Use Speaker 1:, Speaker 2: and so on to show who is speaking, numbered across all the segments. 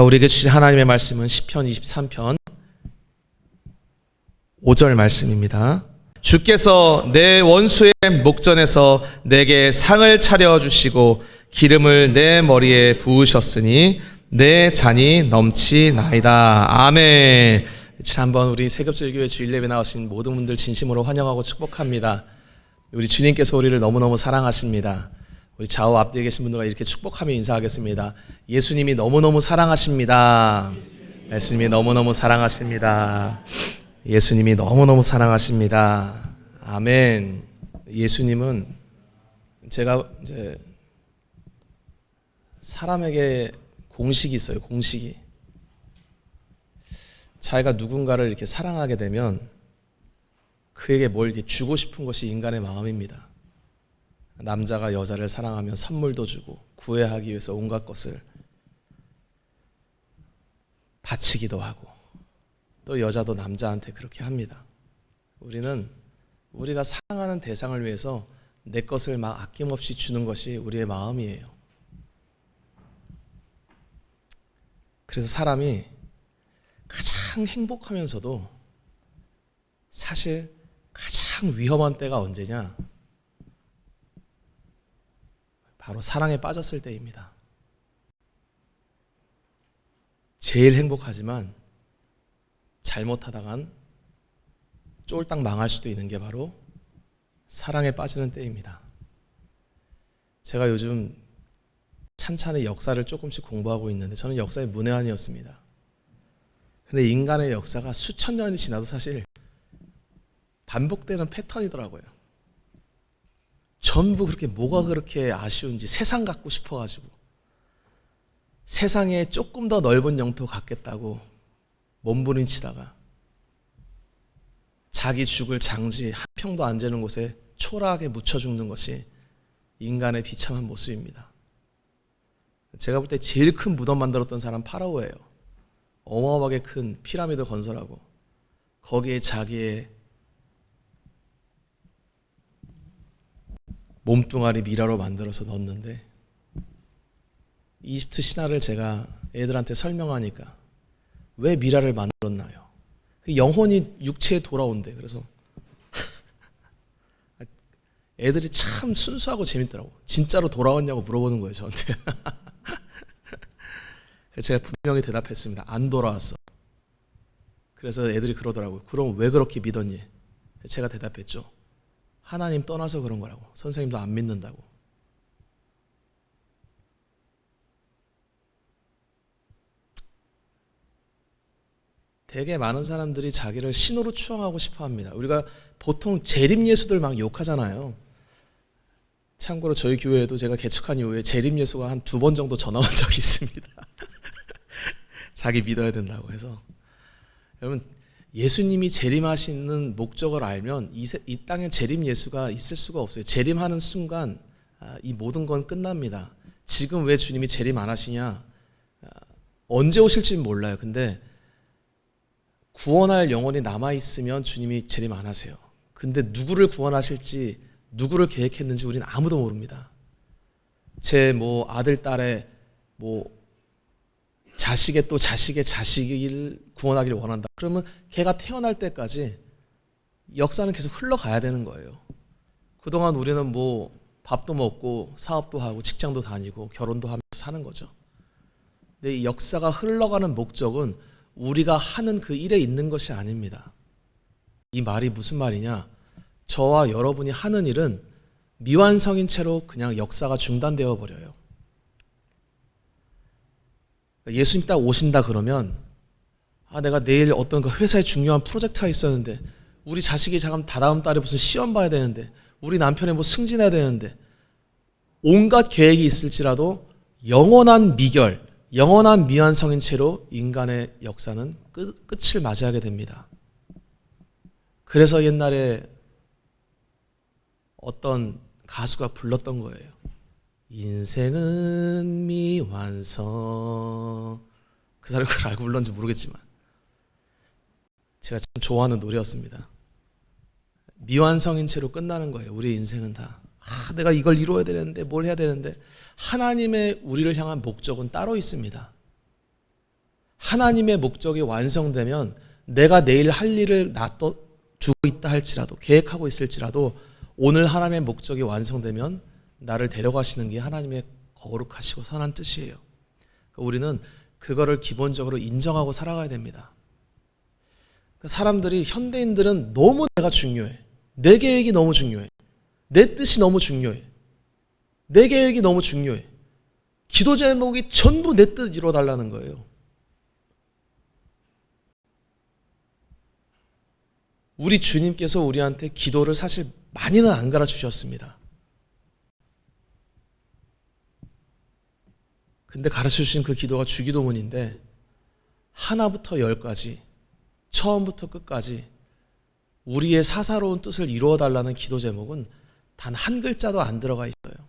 Speaker 1: 우리에게 주신 하나님의 말씀은 시편 23편 5절 말씀입니다. 주께서 내 원수의 목전에서 내게 상을 차려주시고 기름을 내 머리에 부으셨으니 내 잔이 넘치나이다. 아멘. 지난번 우리 세겹절교회 주일 예배 나오신 모든 분들 진심으로 환영하고 축복합니다. 우리 주님께서 우리를 너무너무 사랑하십니다. 우리 좌우 앞뒤에 계신 분들과 이렇게 축복하며 인사하겠습니다. 예수님이 너무너무 사랑하십니다. 예수님이 너무너무 사랑하십니다. 예수님이 너무너무 사랑하십니다. 아멘. 예수님은 제가 이제 사람에게 공식이 있어요. 공식이. 자기가 누군가를 이렇게 사랑하게 되면 그에게 뭘 이렇게 주고 싶은 것이 인간의 마음입니다. 남자가 여자를 사랑하면 선물도 주고 구애하기 위해서 온갖 것을 바치기도 하고, 또 여자도 남자한테 그렇게 합니다. 우리는 우리가 사랑하는 대상을 위해서 내 것을 막 아낌없이 주는 것이 우리의 마음이에요. 그래서 사람이 가장 행복하면서도 사실 가장 위험한 때가 언제냐? 바로 사랑에 빠졌을 때입니다. 제일 행복하지만 잘못하다간 쫄딱 망할 수도 있는 게 바로 사랑에 빠지는 때입니다. 제가 요즘 찬찬히 역사를 조금씩 공부하고 있는데 저는 역사의 문외한이었습니다. 근데 인간의 역사가 수천 년이 지나도 사실 반복되는 패턴이더라고요. 전부 그렇게 뭐가 그렇게 아쉬운지 세상 갖고 싶어가지고 세상에 조금 더 넓은 영토 갖겠다고 몸부림치다가 자기 죽을 장지 한 평도 안 되는 곳에 초라하게 묻혀 죽는 것이 인간의 비참한 모습입니다. 제가 볼 때 제일 큰 무덤 만들었던 사람 파라오예요. 어마어마하게 큰 피라미드 건설하고 거기에 자기의 몸뚱아리 미라로 만들어서 넣었는데, 이집트 신화를 제가 애들한테 설명하니까 왜 미라를 만들었나요? 영혼이 육체에 돌아온대. 그래서 애들이 참 순수하고 재밌더라고. 진짜로 돌아왔냐고 물어보는 거예요, 저한테. 제가 분명히 대답했습니다. 안 돌아왔어. 그래서 애들이 그러더라고요. 그럼 왜 그렇게 믿었니? 제가 대답했죠. 하나님 떠나서 그런 거라고. 선생님도 안 믿는다고. 되게 많은 사람들이 자기를 신으로 추앙하고 싶어 합니다. 우리가 보통 재림예수들 막 욕하잖아요. 참고로 저희 교회에도 제가 개척한 이후에 재림예수가 한 2번 정도 전화 온 적이 있습니다. 자기 믿어야 된다고 해서. 여러분, 예수님이 재림하시는 목적을 알면 이 땅에 재림 예수가 있을 수가 없어요. 재림하는 순간 이 모든 건 끝납니다. 지금 왜 주님이 재림 안 하시냐? 언제 오실지는 몰라요. 근데 구원할 영혼이 남아있으면 주님이 재림 안 하세요. 근데 누구를 구원하실지, 누구를 계획했는지 우리는 아무도 모릅니다. 제 아들, 딸의 자식의 또 자식의 자식을 구원하기를 원한다. 그러면 걔가 태어날 때까지 역사는 계속 흘러가야 되는 거예요. 그동안 우리는 밥도 먹고 사업도 하고 직장도 다니고 결혼도 하면서 사는 거죠. 근데 이 역사가 흘러가는 목적은 우리가 하는 그 일에 있는 것이 아닙니다. 이 말이 무슨 말이냐? 저와 여러분이 하는 일은 미완성인 채로 그냥 역사가 중단되어 버려요. 예수님 딱 오신다 그러면 내가 내일 어떤 그 회사에 중요한 프로젝트가 있었는데, 우리 자식이 다다음 달에 무슨 시험 봐야 되는데, 우리 남편이 승진해야 되는데, 온갖 계획이 있을지라도 영원한 미결, 영원한 미완성인 채로 인간의 역사는 끝을 맞이하게 됩니다. 그래서 옛날에 어떤 가수가 불렀던 거예요. 인생은 미완성. 그 사람이 그걸 알고 불렀는지 모르겠지만 제가 참 좋아하는 노래였습니다. 미완성인 채로 끝나는 거예요. 우리의 인생은 다. 내가 이걸 이루어야 되는데, 뭘 해야 되는데, 하나님의 우리를 향한 목적은 따로 있습니다. 하나님의 목적이 완성되면 내가 내일 할 일을 놔두고 있다 할지라도, 계획하고 있을지라도 오늘 하나님의 목적이 완성되면 나를 데려가시는 게 하나님의 거룩하시고 선한 뜻이에요. 우리는 그거를 기본적으로 인정하고 살아가야 됩니다. 사람들이, 현대인들은 너무 내가 중요해. 내 계획이 너무 중요해. 내 뜻이 너무 중요해. 내 계획이 너무 중요해. 기도 제목이 전부 내 뜻 이루어달라는 거예요. 우리 주님께서 우리한테 기도를 사실 많이는 안 가르치셨습니다. 근데 가르쳐주신 그 기도가 주기도문인데 하나부터 열까지, 처음부터 끝까지 우리의 사사로운 뜻을 이루어달라는 기도 제목은 단 한 글자도 안 들어가 있어요.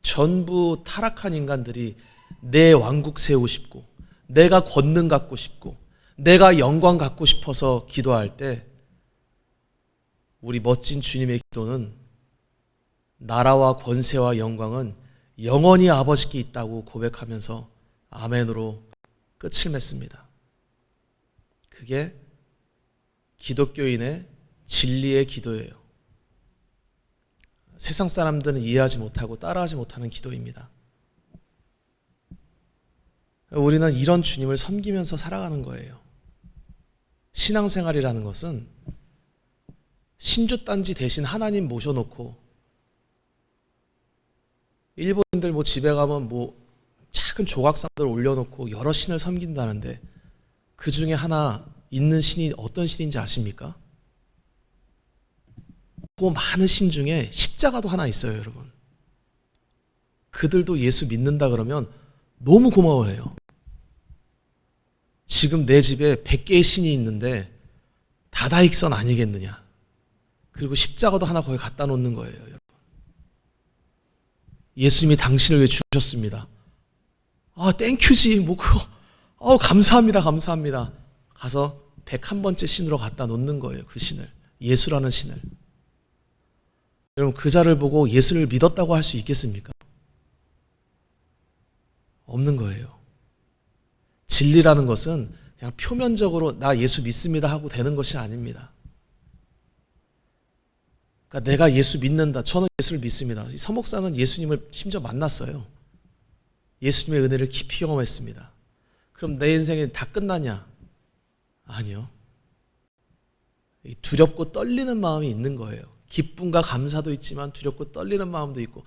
Speaker 1: 전부 타락한 인간들이 내 왕국 세우고 싶고, 내가 권능 갖고 싶고, 내가 영광 갖고 싶어서 기도할 때 우리 멋진 주님의 기도는 나라와 권세와 영광은 영원히 아버지께 있다고 고백하면서 아멘으로 끝을 맺습니다. 그게 기독교인의 진리의 기도예요. 세상 사람들은 이해하지 못하고 따라하지 못하는 기도입니다. 우리는 이런 주님을 섬기면서 살아가는 거예요. 신앙생활이라는 것은 신주단지 대신 하나님 모셔놓고, 일본인들 집에 가면 작은 조각상들 올려놓고 여러 신을 섬긴다는데 그 중에 하나 있는 신이 어떤 신인지 아십니까? 그 많은 신 중에 십자가도 하나 있어요, 여러분. 그들도 예수 믿는다 그러면 너무 고마워해요. 지금 내 집에 100개의 신이 있는데 다다익선 아니겠느냐. 그리고 십자가도 하나 거기 갖다 놓는 거예요, 여러분. 예수님이 당신을 왜 주셨습니다. 땡큐지, 그거. 감사합니다, 감사합니다. 가서 101번째 신으로 갖다 놓는 거예요, 그 신을. 예수라는 신을. 여러분, 그 자를 보고 예수를 믿었다고 할 수 있겠습니까? 없는 거예요. 진리라는 것은 그냥 표면적으로 나 예수 믿습니다 하고 되는 것이 아닙니다. 그러니까 내가 예수 믿는다, 저는 예수를 믿습니다. 서목사는 예수님을 심지어 만났어요. 예수님의 은혜를 깊이 경험했습니다. 그럼 내 인생이 다 끝나냐? 아니요. 두렵고 떨리는 마음이 있는 거예요. 기쁨과 감사도 있지만 두렵고 떨리는 마음도 있고,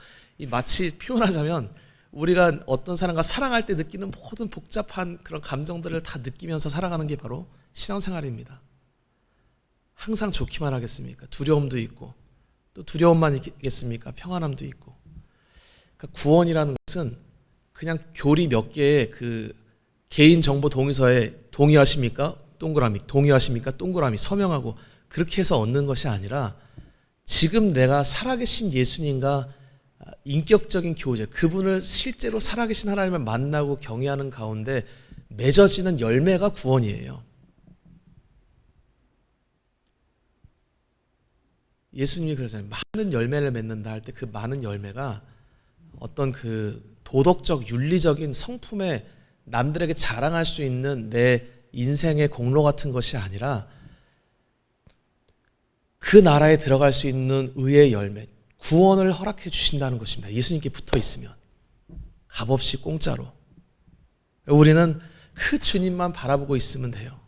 Speaker 1: 마치 표현하자면 우리가 어떤 사람과 사랑할 때 느끼는 모든 복잡한 그런 감정들을 다 느끼면서 살아가는 게 바로 신앙생활입니다. 항상 좋기만 하겠습니까? 두려움도 있고, 또 두려움만 있겠습니까? 평안함도 있고. 그러니까 구원이라는 것은 그냥 교리 몇 개의 그 개인정보 동의서에 동의하십니까? 동그라미, 동의하십니까? 동그라미 서명하고 그렇게 해서 얻는 것이 아니라 지금 내가 살아계신 예수님과 인격적인 교제, 그분을 실제로 살아계신 하나님을 만나고 경외하는 가운데 맺어지는 열매가 구원이에요. 예수님이 그러잖아요. 많은 열매를 맺는다 할 때 그 많은 열매가 어떤 그 도덕적, 윤리적인 성품에 남들에게 자랑할 수 있는 내 인생의 공로 같은 것이 아니라 그 나라에 들어갈 수 있는 의의 열매, 구원을 허락해 주신다는 것입니다. 예수님께 붙어 있으면 값없이 공짜로. 우리는 그 주님만 바라보고 있으면 돼요.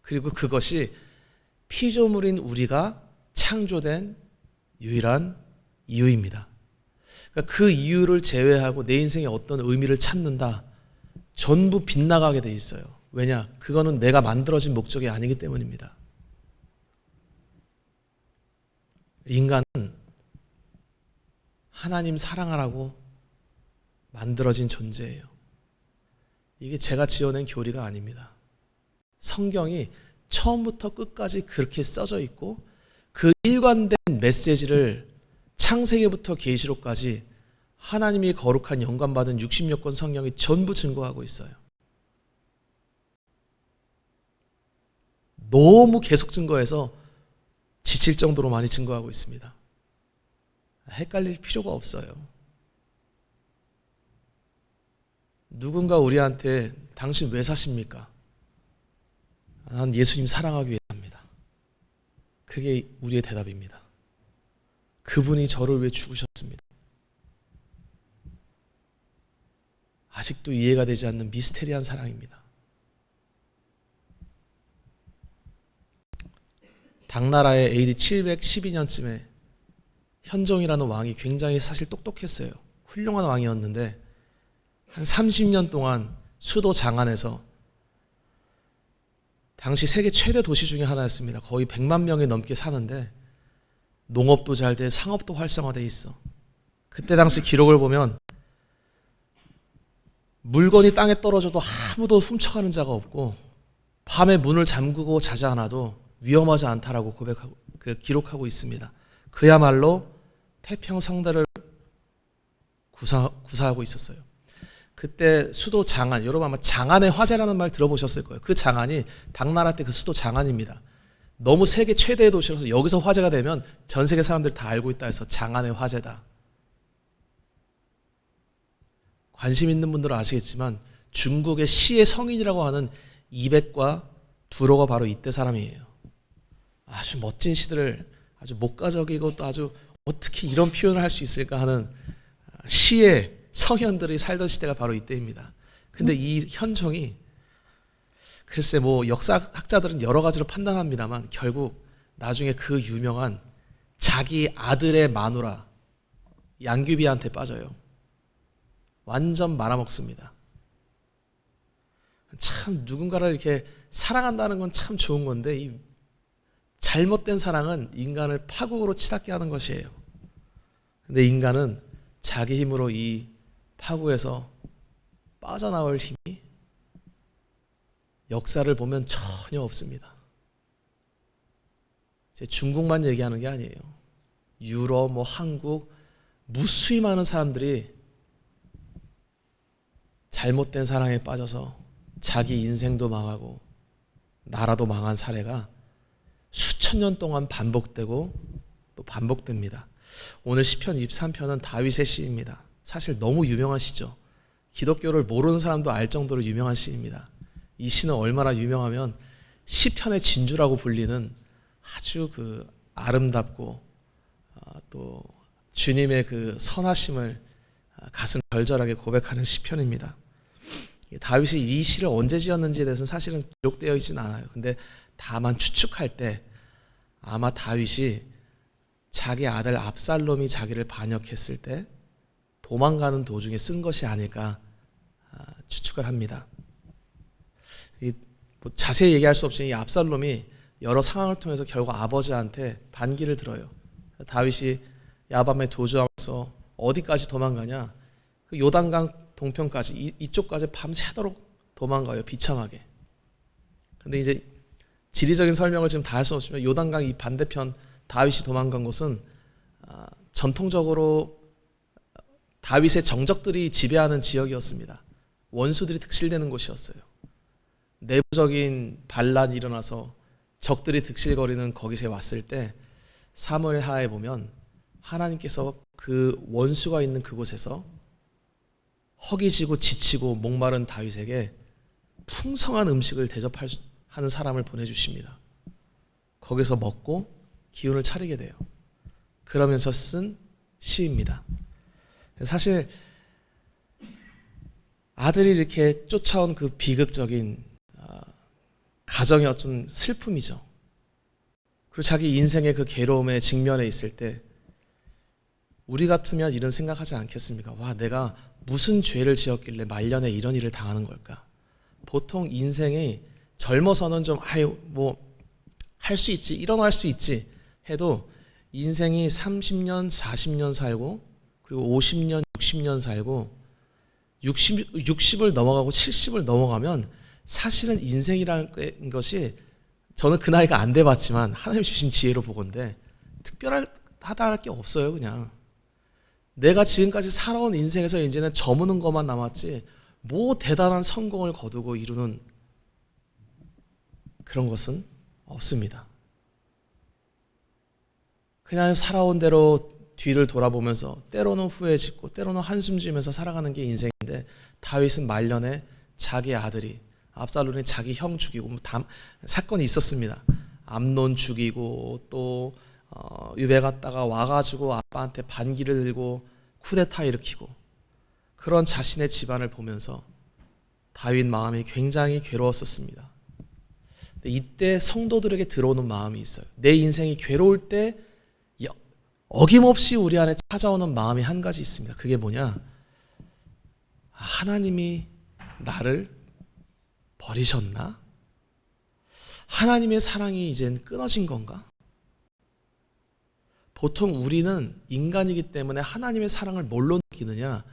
Speaker 1: 그리고 그것이 피조물인 우리가 창조된 유일한 이유입니다. 그러니까 그 이유를 제외하고 내 인생에 어떤 의미를 찾는다, 전부 빗나가게 돼 있어요. 왜냐? 그거는 내가 만들어진 목적이 아니기 때문입니다. 인간은 하나님 사랑하라고 만들어진 존재예요. 이게 제가 지어낸 교리가 아닙니다. 성경이 처음부터 끝까지 그렇게 써져 있고 그 일관된 메시지를 창세기부터 계시록까지 하나님이 거룩한 영감받은 60여 권 성경이 전부 증거하고 있어요. 너무 계속 증거해서 지칠 정도로 많이 증거하고 있습니다. 헷갈릴 필요가 없어요. 누군가 우리한테 당신 왜 사십니까? 난 예수님 사랑하기 위해 삽니다. 그게 우리의 대답입니다. 그분이 저를 위해 죽으셨습니다. 아직도 이해가 되지 않는 미스테리한 사랑입니다. 당나라의 AD 712년쯤에 현종이라는 왕이 굉장히 사실 똑똑했어요. 훌륭한 왕이었는데 한 30년 동안 수도 장안에서 당시 세계 최대 도시 중에 하나였습니다. 거의 100만 명이 넘게 사는데 농업도 잘 돼, 상업도 활성화돼 있어. 그때 당시 기록을 보면 물건이 땅에 떨어져도 아무도 훔쳐가는 자가 없고 밤에 문을 잠그고 자지 않아도 위험하지 않다라고 기록하고 있습니다. 그야말로 태평성대를 구사하고 있었어요. 그때 수도 장안, 여러분 아마 장안의 화재라는 말 들어보셨을 거예요. 그 장안이 당나라 때 그 수도 장안입니다. 너무 세계 최대의 도시라서 여기서 화재가 되면 전 세계 사람들이 다 알고 있다 해서 장안의 화재다. 관심 있는 분들은 아시겠지만 중국의 시의 성인이라고 하는 이백과 두로가 바로 이때 사람이에요. 아주 멋진 시들을 아주 목가적이고 또 아주 어떻게 이런 표현을 할 수 있을까 하는 시의 성현들이 살던 시대가 바로 이때입니다. 근데 이 현종이 글쎄 뭐 역사학자들은 여러 가지로 판단합니다만 결국 나중에 그 유명한 자기 아들의 마누라 양귀비한테 빠져요. 완전 말아먹습니다. 참 누군가를 이렇게 사랑한다는 건 참 좋은 건데 이 잘못된 사랑은 인간을 파국으로 치닫게 하는 것이에요. 근데 인간은 자기 힘으로 이 파국에서 빠져나올 힘이 역사를 보면 전혀 없습니다. 제 중국만 얘기하는 게 아니에요. 유럽, 한국 무수히 많은 사람들이 잘못된 사랑에 빠져서 자기 인생도 망하고 나라도 망한 사례가 수천 년 동안 반복되고 또 반복됩니다. 오늘 시편 23편은 다윗의 시입니다. 사실 너무 유명한 시죠. 기독교를 모르는 사람도 알 정도로 유명한 시입니다. 이 시는 얼마나 유명하면 시편의 진주라고 불리는 아주 그 아름답고 또 주님의 그 선하심을 가슴 절절하게 고백하는 시편입니다. 다윗이 이 시를 언제 지었는지에 대해서는 사실은 기록되어 있지는 않아요. 근데 다만 추측할 때 아마 다윗이 자기 아들 압살롬이 자기를 반역했을 때 도망가는 도중에 쓴 것이 아닐까 추측을 합니다. 뭐 자세히 얘기할 수 없지만 이 압살롬이 여러 상황을 통해서 결국 아버지한테 반기를 들어요. 다윗이 야밤에 도주하면서 어디까지 도망가냐? 그 요단강 동편까지 이쪽까지 밤새도록 도망가요. 비참하게. 근데 이제 지리적인 설명을 지금 다 할 수 없지만 요단강 이 반대편 다윗이 도망간 곳은 전통적으로 다윗의 정적들이 지배하는 지역이었습니다. 원수들이 득실되는 곳이었어요. 내부적인 반란이 일어나서 적들이 득실거리는 거기에 왔을 때 사무엘하에 보면 하나님께서 그 원수가 있는 그곳에서 허기지고 지치고 목마른 다윗에게 풍성한 음식을 대접하는 사람을 보내주십니다. 거기서 먹고 기운을 차리게 돼요. 그러면서 쓴 시입니다. 사실 아들이 이렇게 쫓아온 그 비극적인 가정의 어떤 슬픔이죠. 그리고 자기 인생의 그 괴로움에 직면해 있을 때 우리 같으면 이런 생각하지 않겠습니까? 와, 내가 무슨 죄를 지었길래 말년에 이런 일을 당하는 걸까? 보통 인생이 젊어서는 좀 뭐 할 수 있지, 일어날 수 있지 해도 인생이 30년, 40년 살고 그리고 50년, 60년 살고 60을 넘어가고 70을 넘어가면 사실은 인생이라는 것이 저는 그 나이가 안 돼봤지만 하나님 주신 지혜로 보건데 특별하다 할 게 없어요. 그냥 내가 지금까지 살아온 인생에서 이제는 저무는 것만 남았지 뭐 대단한 성공을 거두고 이루는 그런 것은 없습니다. 그냥 살아온 대로 뒤를 돌아보면서 때로는 후회 짓고 때로는 한숨 지면서 살아가는 게 인생인데, 다윗은 말년에 자기 아들이 압살롬이 자기 형 죽이고 사건이 있었습니다. 암논 죽이고 또 유배 갔다가 와가지고 아빠한테 반기를 들고 쿠데타 일으키고, 그런 자신의 집안을 보면서 다윗 마음이 굉장히 괴로웠었습니다. 이때 성도들에게 들어오는 마음이 있어요. 내 인생이 괴로울 때 어김없이 우리 안에 찾아오는 마음이 한 가지 있습니다. 그게 뭐냐? 하나님이 나를 버리셨나? 하나님의 사랑이 이젠 끊어진 건가? 보통 우리는 인간이기 때문에 하나님의 사랑을 뭘로 느끼느냐?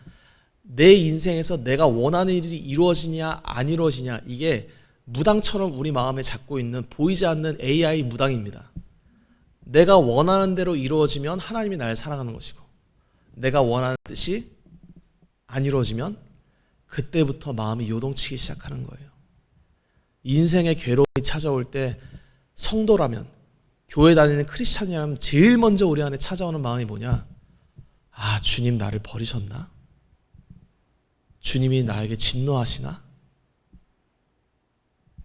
Speaker 1: 내 인생에서 내가 원하는 일이 이루어지냐 안 이루어지냐, 이게 무당처럼 우리 마음에 잡고 있는 보이지 않는 AI 무당입니다. 내가 원하는 대로 이루어지면 하나님이 나를 사랑하는 것이고, 내가 원하는 뜻이 안 이루어지면 그때부터 마음이 요동치기 시작하는 거예요. 인생의 괴로움이 찾아올 때 성도라면, 교회 다니는 크리스찬이라면 제일 먼저 우리 안에 찾아오는 마음이 뭐냐? 아, 주님 나를 버리셨나? 주님이 나에게 진노하시나?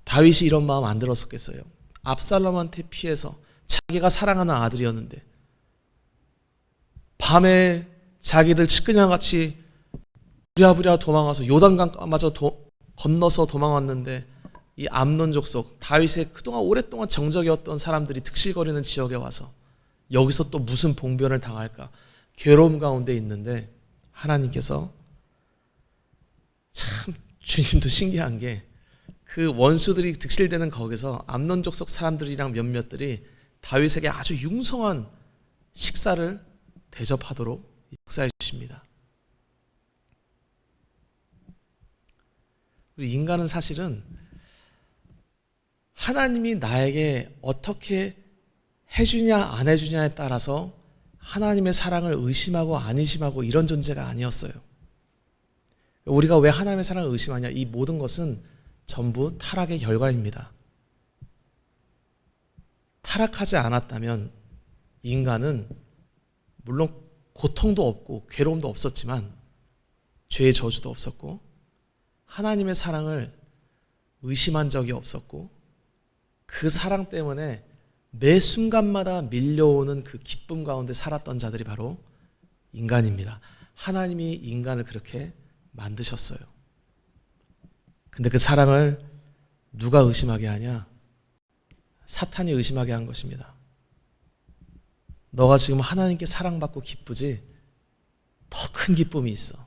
Speaker 1: 다윗이 이런 마음 안 들었었겠어요? 압살롬한테 피해서 자기가 사랑하는 아들이었는데 밤에 자기들 측근이랑 같이 부랴부랴 도망와서 요단강마저 건너서 도망왔는데, 이 암논 족속, 다윗의 그동안 오랫동안 정적이었던 사람들이 득실거리는 지역에 와서 여기서 또 무슨 봉변을 당할까 괴로움 가운데 있는데, 하나님께서 참 주님도 신기한 게, 그 원수들이 득실되는 거기서 암논 족속 사람들이랑 몇몇들이 다윗에게 아주 융성한 식사를 대접하도록 역사해 주십니다. 우리 인간은 사실은 하나님이 나에게 어떻게 해주냐 안 해주냐에 따라서 하나님의 사랑을 의심하고 안 의심하고 이런 존재가 아니었어요. 우리가 왜 하나님의 사랑을 의심하냐? 이 모든 것은 전부 타락의 결과입니다. 타락하지 않았다면 인간은 물론 고통도 없고 괴로움도 없었지만 죄의 저주도 없었고 하나님의 사랑을 의심한 적이 없었고, 그 사랑 때문에 매 순간마다 밀려오는 그 기쁨 가운데 살았던 자들이 바로 인간입니다. 하나님이 인간을 그렇게 만드셨어요. 근데 그 사랑을 누가 의심하게 하냐? 사탄이 의심하게 한 것입니다. 너가 지금 하나님께 사랑받고 기쁘지? 더 큰 기쁨이 있어.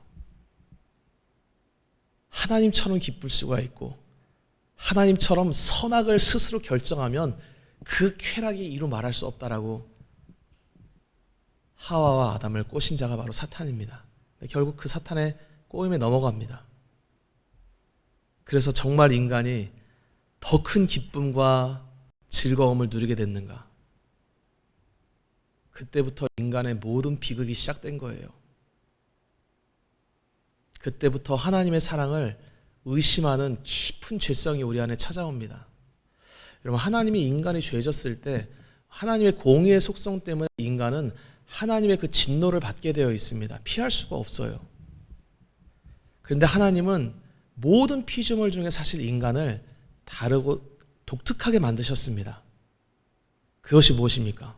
Speaker 1: 하나님처럼 기쁠 수가 있고, 하나님처럼 선악을 스스로 결정하면 그 쾌락이 이루 말할 수 없다라고 하와와 아담을 꼬신 자가 바로 사탄입니다. 결국 그 사탄의 꼬임에 넘어갑니다. 그래서 정말 인간이 더 큰 기쁨과 즐거움을 누리게 됐는가? 그때부터 인간의 모든 비극이 시작된 거예요. 그때부터 하나님의 사랑을 의심하는 깊은 죄성이 우리 안에 찾아옵니다. 여러분, 하나님이 인간이 죄졌을 때 하나님의 공의의 속성 때문에 인간은 하나님의 그 진노를 받게 되어 있습니다. 피할 수가 없어요. 그런데 하나님은 모든 피조물 중에 사실 인간을 다르고 독특하게 만드셨습니다. 그것이 무엇입니까?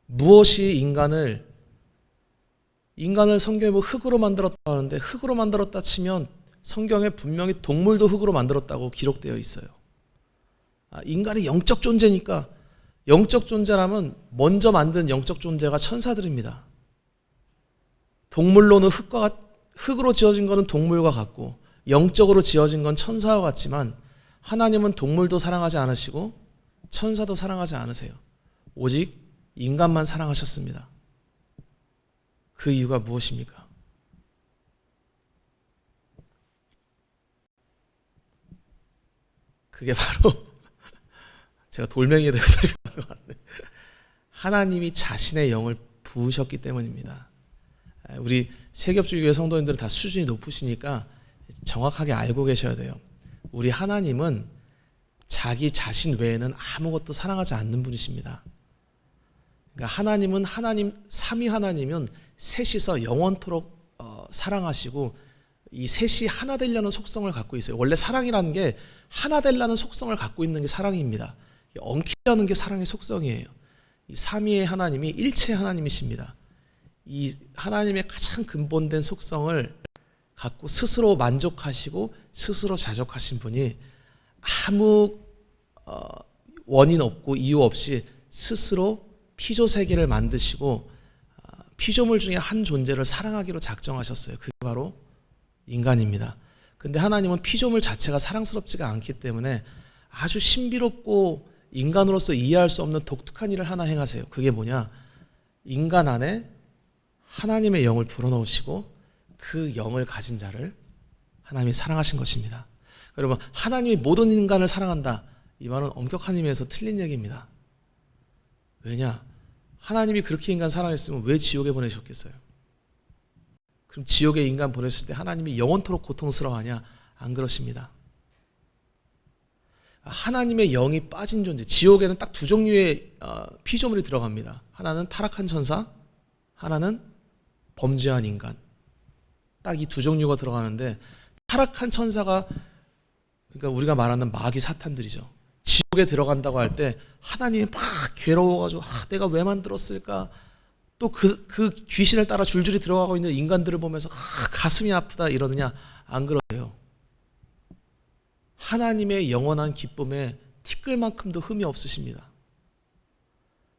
Speaker 1: 무엇이 인간을 성경에 뭐 흙으로 만들었다 하는데, 흙으로 만들었다 치면 성경에 분명히 동물도 흙으로 만들었다고 기록되어 있어요. 인간이 영적 존재니까, 영적 존재라면 먼저 만든 영적 존재가 천사들입니다. 동물로는 흙으로 지어진 것은 동물과 같고 영적으로 지어진 건 천사와 같지만, 하나님은 동물도 사랑하지 않으시고 천사도 사랑하지 않으세요. 오직 인간만 사랑하셨습니다. 그 이유가 무엇입니까? 그게 바로 제가 돌멩이에 대해서 설명한 것 같네. 하나님이 자신의 영을 부으셨기 때문입니다. 우리 세겹주교회 성도님들은 다 수준이 높으시니까 정확하게 알고 계셔야 돼요. 우리 하나님은 자기 자신 외에는 아무것도 사랑하지 않는 분이십니다. 그러니까 하나님은 삼위 하나님은 셋이서 영원토록 사랑하시고 이 셋이 하나 되려는 속성을 갖고 있어요. 원래 사랑이라는 게 하나 되려는 속성을 갖고 있는 게 사랑입니다. 엉키려는 게 사랑의 속성이에요. 이 삼위의 하나님이 일체의 하나님이십니다. 이 하나님의 가장 근본된 속성을 갖고 스스로 만족하시고 스스로 자족하신 분이 아무 원인 없고 이유 없이 스스로 피조 세계를 만드시고 피조물 중에 한 존재를 사랑하기로 작정하셨어요. 그게 바로 인간입니다. 근데 하나님은 피조물 자체가 사랑스럽지가 않기 때문에 아주 신비롭고 인간으로서 이해할 수 없는 독특한 일을 하나 행하세요. 그게 뭐냐? 인간 안에 하나님의 영을 불어넣으시고 그 영을 가진 자를 하나님이 사랑하신 것입니다. 여러분, 하나님이 모든 인간을 사랑한다. 이 말은 엄격한 의미에서 틀린 얘기입니다. 왜냐? 하나님이 그렇게 인간 사랑했으면 왜 지옥에 보내셨겠어요? 그럼 지옥에 인간 보냈을 때 하나님이 영원토록 고통스러워하냐? 안 그러십니다. 하나님의 영이 빠진 존재, 지옥에는 딱 두 종류의 피조물이 들어갑니다. 하나는 타락한 천사, 하나는 범죄한 인간. 딱 이 두 종류가 들어가는데, 타락한 천사가, 그러니까 우리가 말하는 마귀 사탄들이죠. 지옥에 들어간다고 할 때 하나님이 막 괴로워가지고 내가 왜 만들었을까? 또 그 귀신을 따라 줄줄이 들어가고 있는 인간들을 보면서 가슴이 아프다 이러느냐? 안 그러세요. 하나님의 영원한 기쁨에 티끌만큼도 흠이 없으십니다.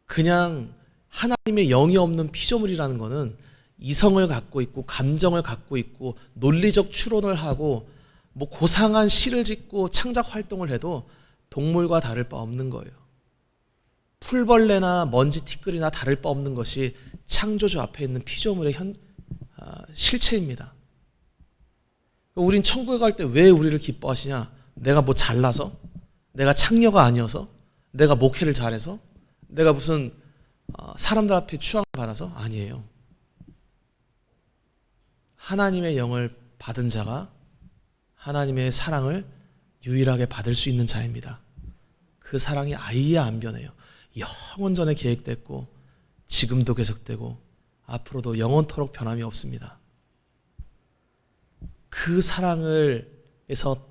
Speaker 1: 그냥 하나님의 영이 없는 피조물이라는 것은 이성을 갖고 있고 감정을 갖고 있고 논리적 추론을 하고 뭐 고상한 시를 짓고 창작 활동을 해도 동물과 다를 바 없는 거예요. 풀벌레나 먼지 티끌이나 다를 바 없는 것이 창조주 앞에 있는 피조물의 실체입니다. 우린 천국에 갈 때 왜 우리를 기뻐하시냐? 내가 뭐 잘나서? 내가 창녀가 아니어서? 내가 목회를 잘해서? 내가 무슨 사람들 앞에 추앙을 받아서? 아니에요. 하나님의 영을 받은 자가 하나님의 사랑을 유일하게 받을 수 있는 자입니다. 그 사랑이 아예 안 변해요. 영원전에 계획됐고 지금도 계속되고 앞으로도 영원토록 변함이 없습니다. 그 사랑에서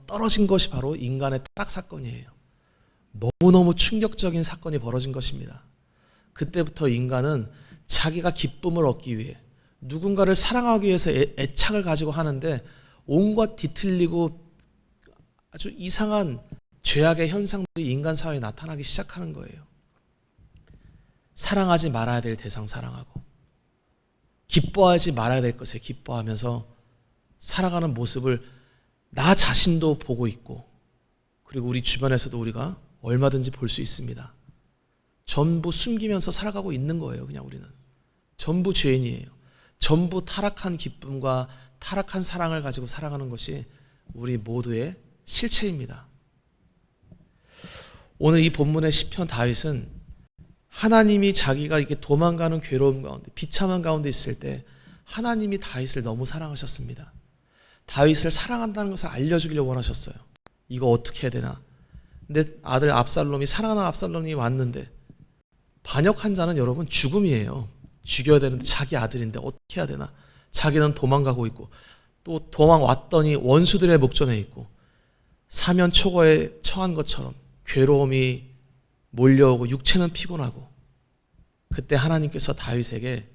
Speaker 1: 떨어진 것이 바로 인간의 타락 사건이에요. 너무너무 충격적인 사건이 벌어진 것입니다. 그때부터 인간은 자기가 기쁨을 얻기 위해 누군가를 사랑하기 위해서 애착을 가지고 하는데 온갖 뒤틀리고 아주 이상한 죄악의 현상들이 인간 사회에 나타나기 시작하는 거예요. 사랑하지 말아야 될 대상 사랑하고 기뻐하지 말아야 될 것에 기뻐하면서 살아가는 모습을 나 자신도 보고 있고 그리고 우리 주변에서도 우리가 얼마든지 볼 수 있습니다. 전부 숨기면서 살아가고 있는 거예요. 그냥 우리는 전부 죄인이에요. 전부 타락한 기쁨과 타락한 사랑을 가지고 살아가는 것이 우리 모두의 실체입니다. 오늘 이 본문의 시편 다윗은 하나님이 자기가 이렇게 도망가는 괴로움 가운데 비참한 가운데 있을 때 하나님이 다윗을 너무 사랑하셨습니다. 다윗을 사랑한다는 것을 알려주기를 원하셨어요. 이거 어떻게 해야 되나? 내 아들 압살롬이 사랑하는 압살롬이 왔는데 반역한 자는 여러분 죽음이에요. 죽여야 되는데 자기 아들인데 어떻게 해야 되나? 자기는 도망가고 있고 또 도망 왔더니 원수들의 목전에 있고 사면 초거에 처한 것처럼 괴로움이 몰려오고 육체는 피곤하고 그때 하나님께서 다윗에게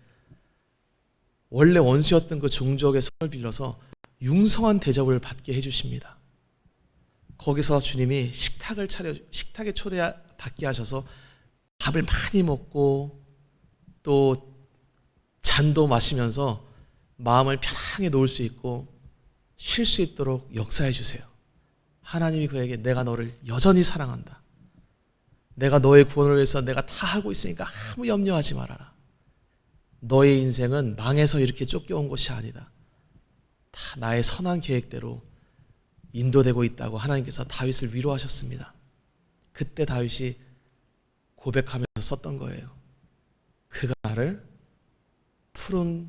Speaker 1: 원래 원수였던 그 종족의 손을 빌려서 융성한 대접을 받게 해주십니다. 거기서 주님이 식탁에 초대받게 하셔서 밥을 많이 먹고 또 잔도 마시면서 마음을 편하게 놓을 수 있고 쉴 수 있도록 역사해 주세요. 하나님이 그에게 내가 너를 여전히 사랑한다. 내가 너의 구원을 위해서 내가 다 하고 있으니까 아무 염려하지 말아라. 너의 인생은 망해서 이렇게 쫓겨온 것이 아니다. 다 나의 선한 계획대로 인도되고 있다고 하나님께서 다윗을 위로하셨습니다. 그때 다윗이 고백하면서 썼던 거예요. 그가 나를 푸른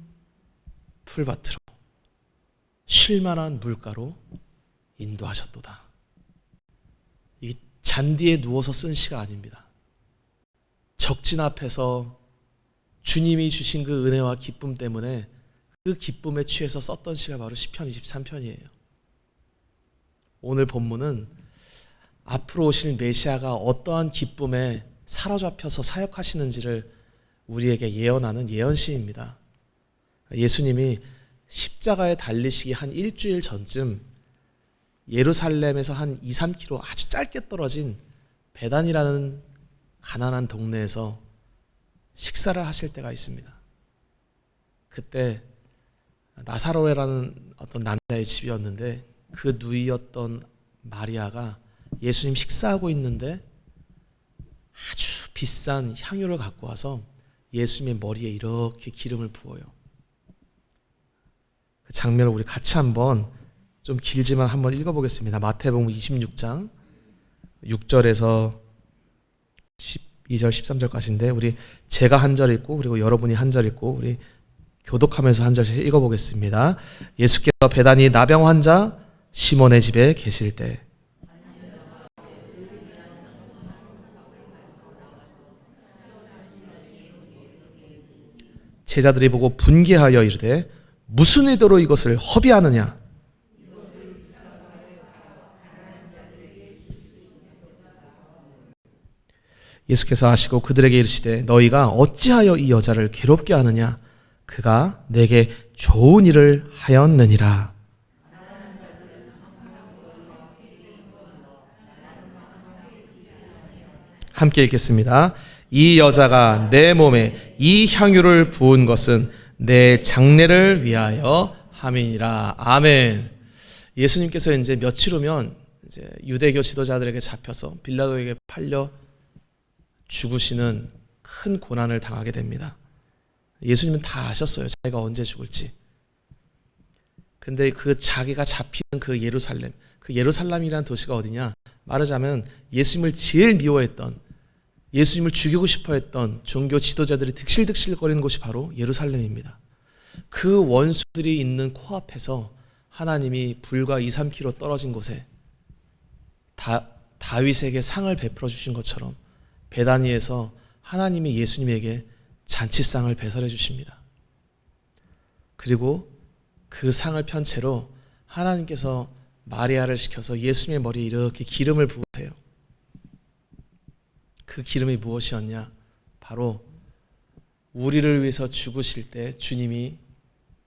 Speaker 1: 풀밭으로 쉴만한 물가로 인도하셨도다. 이 잔디에 누워서 쓴 시가 아닙니다. 적진 앞에서 주님이 주신 그 은혜와 기쁨 때문에 그 기쁨에 취해서 썼던 시가 바로 시편 23편이에요. 오늘 본문은 앞으로 오실 메시아가 어떠한 기쁨에 사로잡혀서 사역하시는지를 우리에게 예언하는 예언시입니다. 예수님이 십자가에 달리시기 한 일주일 전쯤 예루살렘에서 한 2-3km 아주 짧게 떨어진 베단이라는 가난한 동네에서 식사를 하실 때가 있습니다. 그때 나사로라는 어떤 남자의 집이었는데 그 누이였던 마리아가 예수님 식사하고 있는데 아주 비싼 향유를 갖고 와서 예수님의 머리에 이렇게 기름을 부어요. 그 장면을 우리 같이 한번 좀 길지만 한번 읽어보겠습니다. 마태복음 26장 6절에서 12절 13절까지인데 우리 제가 한 절 읽고 그리고 여러분이 한 절 읽고 우리 교독하면서 한 절씩 읽어보겠습니다. 예수께서 베다니 나병 환자 시몬의 집에 계실 때 제자들이 보고 분개하여 이르되 무슨 의도로 이것을 허비하느냐. 예수께서 아시고 그들에게 이르시되 너희가 어찌하여 이 여자를 괴롭게 하느냐. 그가 내게 좋은 일을 하였느니라. 함께 읽겠습니다. 이 여자가 내 몸에 이 향유를 부은 것은 내 장례를 위하여 함이니라. 아멘. 예수님께서 이제 며칠 후면 이제 유대교 지도자들에게 잡혀서 빌라도에게 팔려 죽으시는 큰 고난을 당하게 됩니다. 예수님은 다 아셨어요. 자기가 언제 죽을지. 근데 그 자기가 잡히는 그 예루살렘이라는 도시가 어디냐? 말하자면 예수님을 제일 미워했던, 예수님을 죽이고 싶어 했던 종교 지도자들이 득실득실거리는 곳이 바로 예루살렘입니다. 그 원수들이 있는 코앞에서 하나님이 불과 2-3km 떨어진 곳에 다윗에게 상을 베풀어 주신 것처럼 베다니에서 하나님이 예수님에게 잔치상을 배설해 주십니다. 그리고 그 상을 편 채로 하나님께서 마리아를 시켜서 예수님의 머리에 이렇게 기름을 부으세요. 그 기름이 무엇이었냐? 바로 우리를 위해서 죽으실 때 주님이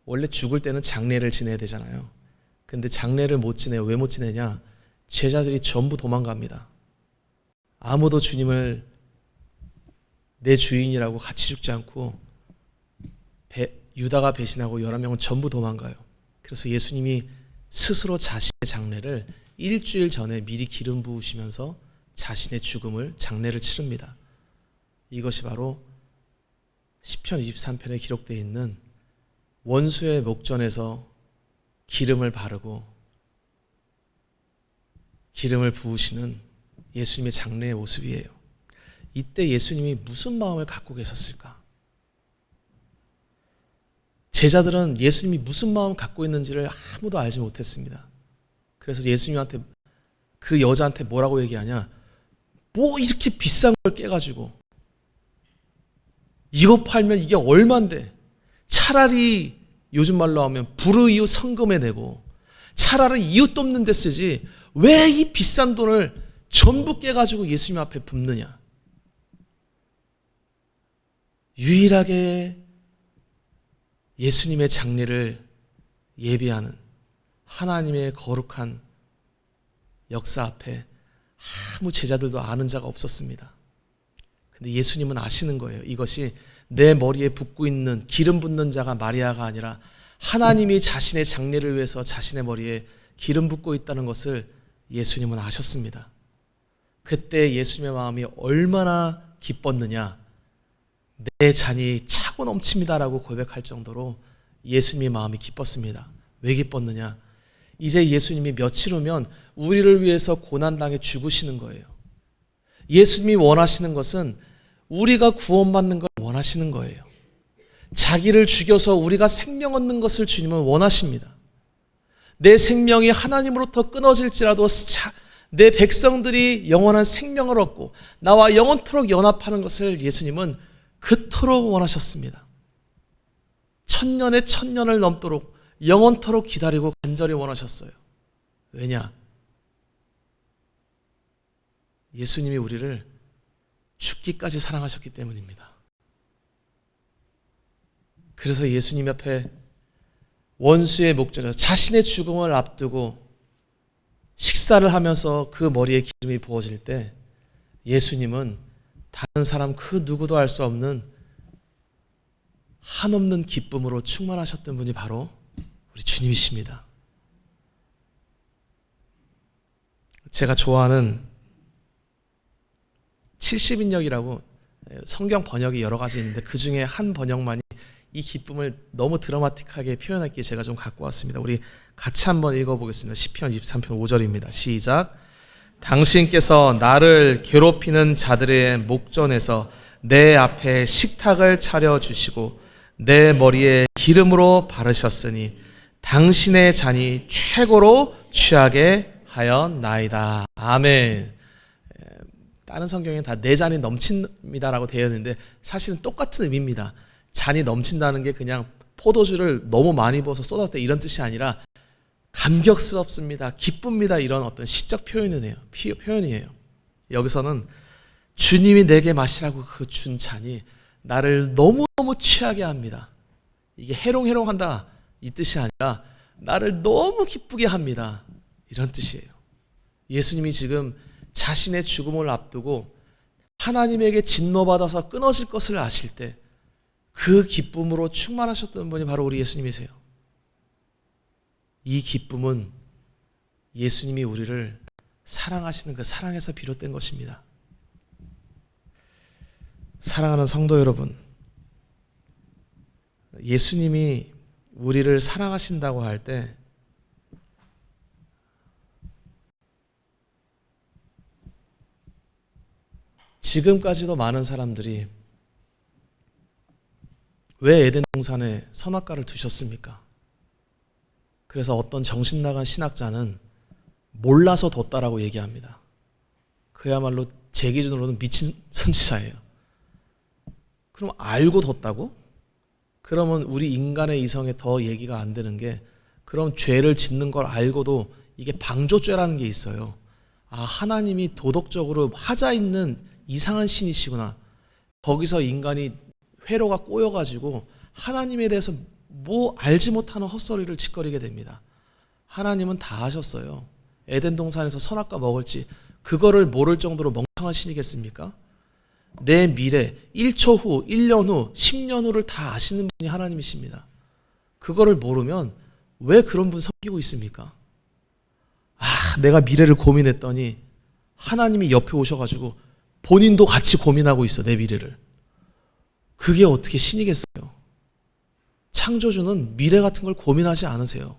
Speaker 1: 원래 죽을 때는 장례를 지내야 되잖아요. 근데 장례를 못 지내요. 왜 못 지내냐? 제자들이 전부 도망갑니다. 아무도 주님을 내 주인이라고 같이 죽지 않고 유다가 배신하고 11명은 전부 도망가요. 그래서 예수님이 스스로 자신의 장례를 일주일 전에 미리 기름 부으시면서 자신의 죽음을 장례를 치릅니다. 이것이 바로 시편 23편에 기록되어 있는 원수의 목전에서 기름을 바르고 기름을 부으시는 예수님의 장례의 모습이에요. 이때 예수님이 무슨 마음을 갖고 계셨을까? 제자들은 예수님이 무슨 마음을 갖고 있는지를 아무도 알지 못했습니다. 그래서 예수님한테 그 여자한테 뭐라고 얘기하냐? 뭐 이렇게 비싼 걸 깨가지고 이거 팔면 이게 얼만데? 차라리 요즘 말로 하면 불의이웃 성금에 내고 차라리 이웃 돕는 데 쓰지 왜 이 비싼 돈을 전부 깨가지고 예수님 앞에 붓느냐? 유일하게 예수님의 장례를 예비하는 하나님의 거룩한 역사 앞에 아무 제자들도 아는 자가 없었습니다. 근데 예수님은 아시는 거예요. 이것이 내 머리에 붓고 있는 기름 붓는 자가 마리아가 아니라 하나님이 자신의 장례를 위해서 자신의 머리에 기름 붓고 있다는 것을 예수님은 아셨습니다. 그때 예수님의 마음이 얼마나 기뻤느냐. 내 잔이 차고 넘칩니다라고 고백할 정도로 예수님의 마음이 기뻤습니다. 왜 기뻤느냐? 이제 예수님이 며칠 후면 우리를 위해서 고난당해 죽으시는 거예요. 예수님이 원하시는 것은 우리가 구원받는 걸 원하시는 거예요. 자기를 죽여서 우리가 생명 얻는 것을 주님은 원하십니다. 내 생명이 하나님으로부터 끊어질지라도 내 백성들이 영원한 생명을 얻고 나와 영원토록 연합하는 것을 예수님은 그토록 원하셨습니다. 천년의 천년을 넘도록 영원토록 기다리고 간절히 원하셨어요. 왜냐? 예수님이 우리를 죽기까지 사랑하셨기 때문입니다. 그래서 예수님 옆에 원수의 목전에서 자신의 죽음을 앞두고 식사를 하면서 그 머리에 기름이 부어질 때 예수님은 다른 사람 그 누구도 알 수 없는 한없는 기쁨으로 충만하셨던 분이 바로 우리 주님이십니다. 제가 좋아하는 70인역이라고 성경 번역이 여러 가지 있는데 그 중에 한 번역만이 이 기쁨을 너무 드라마틱하게 표현했기에 제가 좀 갖고 왔습니다. 우리 같이 한번 읽어보겠습니다. 시편 23편 5절입니다. 시작. 당신께서 나를 괴롭히는 자들의 목전에서 내 앞에 식탁을 차려주시고 내 머리에 기름으로 바르셨으니 당신의 잔이 최고로 취하게 하였나이다. 아멘. 다른 성경에는 다 내 잔이 넘칩니다라고 되어 있는데 사실은 똑같은 의미입니다. 잔이 넘친다는 게 그냥 포도주를 너무 많이 부어서 쏟았을 때 이런 뜻이 아니라 감격스럽습니다, 기쁩니다, 이런 어떤 시적 표현이에요. 여기서는 주님이 내게 마시라고 그 준 잔이 나를 너무너무 취하게 합니다. 이게 해롱해롱한다 이 뜻이 아니라 나를 너무 기쁘게 합니다, 이런 뜻이에요. 예수님이 지금 자신의 죽음을 앞두고 하나님에게 진노받아서 끊어질 것을 아실 때 그 기쁨으로 충만하셨던 분이 바로 우리 예수님이세요. 이 기쁨은 예수님이 우리를 사랑하시는 그 사랑에서 비롯된 것입니다. 사랑하는 성도 여러분, 예수님이 우리를 사랑하신다고 할 때 지금까지도 많은 사람들이 왜 에덴 동산에 선악과를 두셨습니까? 그래서 어떤 정신나간 신학자는 몰라서 뒀다라고 얘기합니다. 그야말로 제 기준으로는 미친 선지자예요. 그럼 알고 뒀다고? 그러면 우리 인간의 이성에 더 얘기가 안 되는 게, 그럼 죄를 짓는 걸 알고도 이게 방조죄라는 게 있어요. 아, 하나님이 도덕적으로 하자 있는 이상한 신이시구나. 거기서 인간이 회로가 꼬여가지고 하나님에 대해서 뭐 알지 못하는 헛소리를 짓거리게 됩니다. 하나님은 다 아셨어요. 에덴 동산에서 선악과 먹을지 그거를 모를 정도로 멍청한 신이겠습니까? 내 미래 1초 후, 1년 후, 10년 후를 다 아시는 분이 하나님이십니다. 그거를 모르면 왜 그런 분 섬기고 있습니까? 아, 내가 미래를 고민했더니 하나님이 옆에 오셔가지고 본인도 같이 고민하고 있어, 내 미래를. 그게 어떻게 신이겠어요? 창조주는 미래 같은 걸 고민하지 않으세요.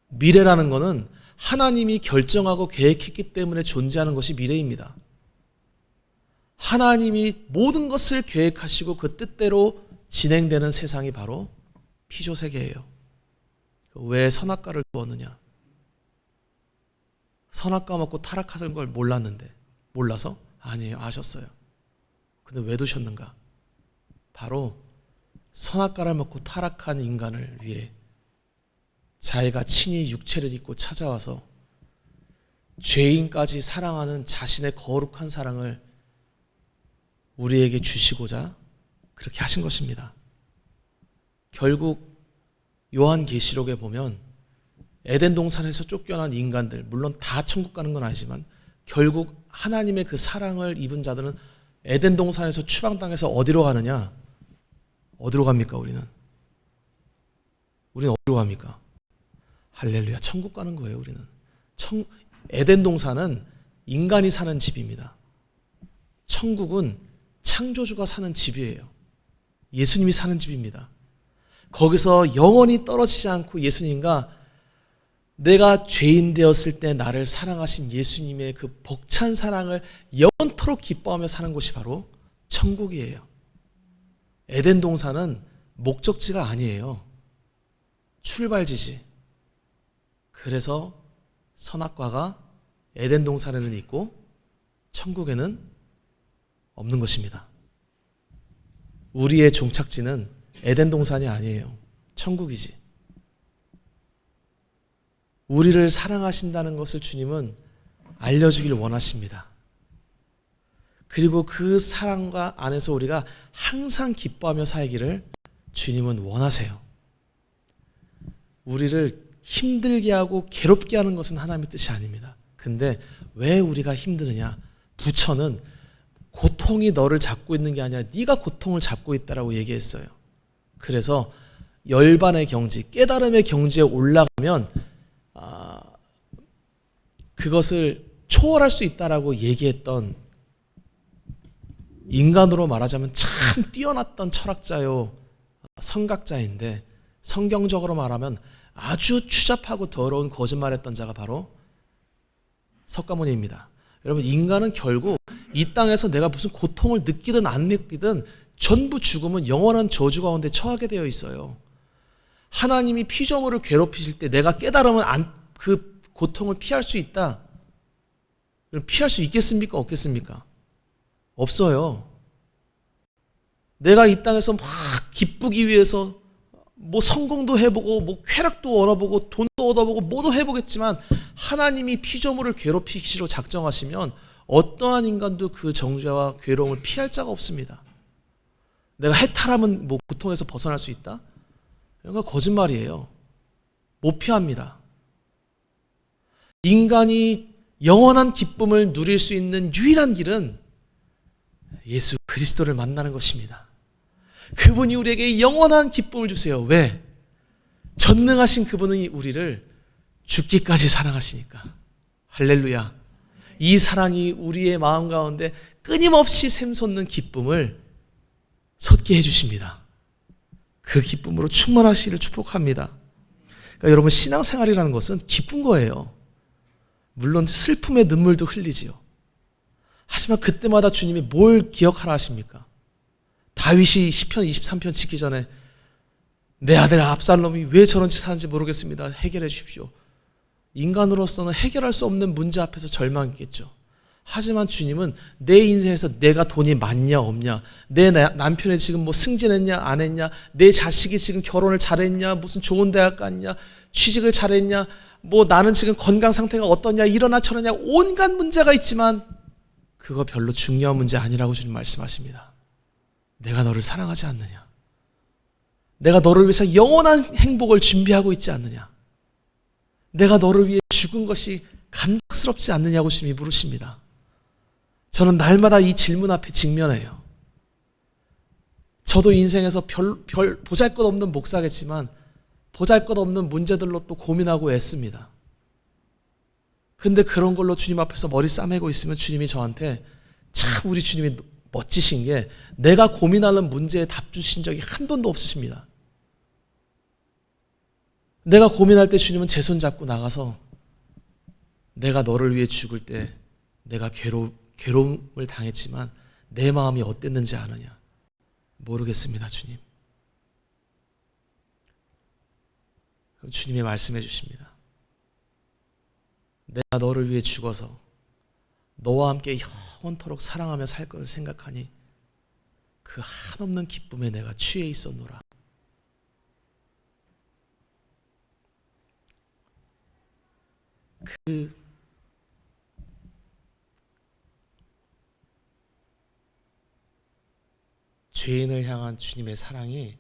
Speaker 1: 미래라는 거는 하나님이 결정하고 계획했기 때문에 존재하는 것이 미래입니다. 하나님이 모든 것을 계획하시고 그 뜻대로 진행되는 세상이 바로 피조세계예요. 왜 선악과를 두었느냐? 선악과 먹고 타락하는 걸 몰라서? 아니에요, 아셨어요. 근데 왜 두셨는가? 바로 선악과를 먹고 타락한 인간을 위해 자기가 친히 육체를 입고 찾아와서 죄인까지 사랑하는 자신의 거룩한 사랑을 우리에게 주시고자 그렇게 하신 것입니다. 결국 요한계시록에 보면 에덴 동산에서 쫓겨난 인간들, 물론 다 천국 가는 건 아니지만 결국 하나님의 그 사랑을 입은 자들은 에덴 동산에서 추방당해서 어디로 가느냐? 어디로 갑니까? 우리는 어디로 갑니까? 할렐루야, 천국 가는 거예요. 우리는 에덴 동산은 인간이 사는 집입니다. 천국은 창조주가 사는 집이에요. 예수님이 사는 집입니다. 거기서 영원히 떨어지지 않고 예수님과 내가 죄인 되었을 때 나를 사랑하신 예수님의 그 벅찬 사랑을 영원토록 기뻐하며 사는 곳이 바로 천국이에요. 에덴 동산은 목적지가 아니에요. 출발지지. 그래서 선악과가 에덴 동산에는 있고 천국에는 없는 것입니다. 우리의 종착지는 에덴 동산이 아니에요. 천국이지. 우리를 사랑하신다는 것을 주님은 알려주길 원하십니다. 그리고 그 사랑과 안에서 우리가 항상 기뻐하며 살기를 주님은 원하세요. 우리를 힘들게 하고 괴롭게 하는 것은 하나님의 뜻이 아닙니다. 근데 왜 우리가 힘드느냐? 부처는 고통이 너를 잡고 있는 게 아니라 네가 고통을 잡고 있다라고 얘기했어요. 그래서 열반의 경지, 깨달음의 경지에 올라가면 그것을 초월할 수 있다라고 얘기했던, 인간으로 말하자면 참 뛰어났던 철학자요, 선각자인데 성경적으로 말하면 아주 추잡하고 더러운 거짓말했던 자가 바로 석가모니입니다. 여러분, 인간은 결국 이 땅에서 내가 무슨 고통을 느끼든 안 느끼든 전부 죽음은 영원한 저주 가운데 처하게 되어 있어요. 하나님이 피조물을 괴롭히실 때 내가 깨달으면 그 고통을 피할 수 있다. 그럼 피할 수 있겠습니까? 없겠습니까? 없어요. 내가 이 땅에서 막 기쁘기 위해서 뭐 성공도 해보고 뭐 쾌락도 얻어보고 돈도 얻어보고 뭐도 해보겠지만 하나님이 피조물을 괴롭히시로 작정하시면 어떠한 인간도 그 정죄와 괴로움을 피할 자가 없습니다. 내가 해탈하면 뭐 고통에서 벗어날 수 있다? 이런 거 거짓말이에요. 못 피합니다. 인간이 영원한 기쁨을 누릴 수 있는 유일한 길은 예수 그리스도를 만나는 것입니다. 그분이 우리에게 영원한 기쁨을 주세요. 왜? 전능하신 그분이 우리를 죽기까지 사랑하시니까. 할렐루야. 이 사랑이 우리의 마음 가운데 끊임없이 샘솟는 기쁨을 솟게 해주십니다. 그 기쁨으로 충만하시기를 축복합니다. 그러니까 여러분, 신앙생활이라는 것은 기쁜 거예요. 물론 슬픔의 눈물도 흘리지요. 하지만 그때마다 주님이 뭘 기억하라 하십니까? 다윗이 시편 23편 짓기 전에 내 아들 압살롬이 왜 저런 짓 하는지 모르겠습니다. 해결해 주십시오. 인간으로서는 해결할 수 없는 문제 앞에서 절망했겠죠. 하지만 주님은 내 인생에서 내가 돈이 많냐 없냐, 내 남편이 지금 뭐 승진했냐 안 했냐, 내 자식이 지금 결혼을 잘했냐, 무슨 좋은 대학 갔냐, 취직을 잘했냐, 뭐 나는 지금 건강 상태가 어떠냐, 이러나 저러냐, 온갖 문제가 있지만 그거 별로 중요한 문제 아니라고 주님 말씀하십니다. 내가 너를 사랑하지 않느냐? 내가 너를 위해서 영원한 행복을 준비하고 있지 않느냐? 내가 너를 위해 죽은 것이 감격스럽지 않느냐고 주님이 물으십니다. 저는 날마다 이 질문 앞에 직면해요. 저도 인생에서 별 보잘것없는 목사겠지만 보잘것없는 문제들로 또 고민하고 애씁니다. 근데 그런 걸로 주님 앞에서 머리 싸매고 있으면 주님이 저한테, 참 우리 주님이 멋지신 게 내가 고민하는 문제에 답 주신 적이 한 번도 없으십니다. 내가 고민할 때 주님은 제 손 잡고 나가서 내가 너를 위해 죽을 때 내가 괴로움을 당했지만 내 마음이 어땠는지 아느냐? 모르겠습니다, 주님. 그럼 주님이 말씀해 주십니다. 내가 너를 위해 죽어서 너와 함께 영원토록 사랑하며 살 것을 생각하니 그 한없는 기쁨에 내가 취해 있었노라. 그 죄인을 향한 주님의 사랑이